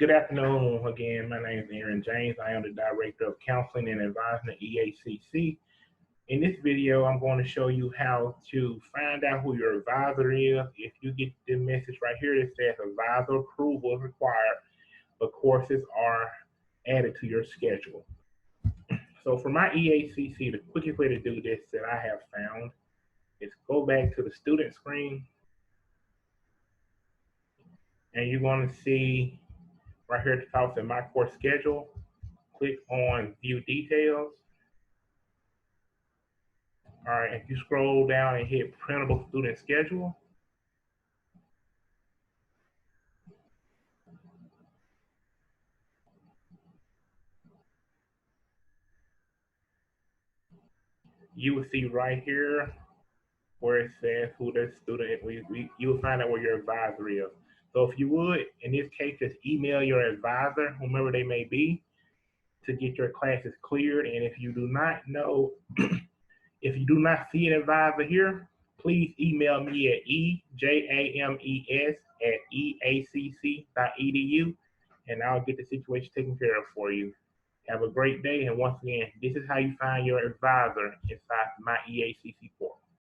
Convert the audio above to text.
Good afternoon again. My name is Aaron James. I am the Director of Counseling and Advisement at EACC. In this video, I'm going to show you how to find out who your advisor is. If you get the message right here that says advisor approval is required, but courses are added to your schedule. So for my EACC, the quickest way to do this that I have found is go back to the student screen, and you're going to see right here at the top in my course schedule. Click on view details. All right, if you scroll down and hit printable student schedule, you will see right here where it says who the student is. You will find out where your advisor is. So if you would, in this case, just email your advisor, whomever they may be, to get your classes cleared. And if you do not know, if you do not see an advisor here, please email me at ejames@eacc.edu, and I'll get the situation taken care of for you. Have a great day, and once again, this is how you find your advisor inside my EACC portal.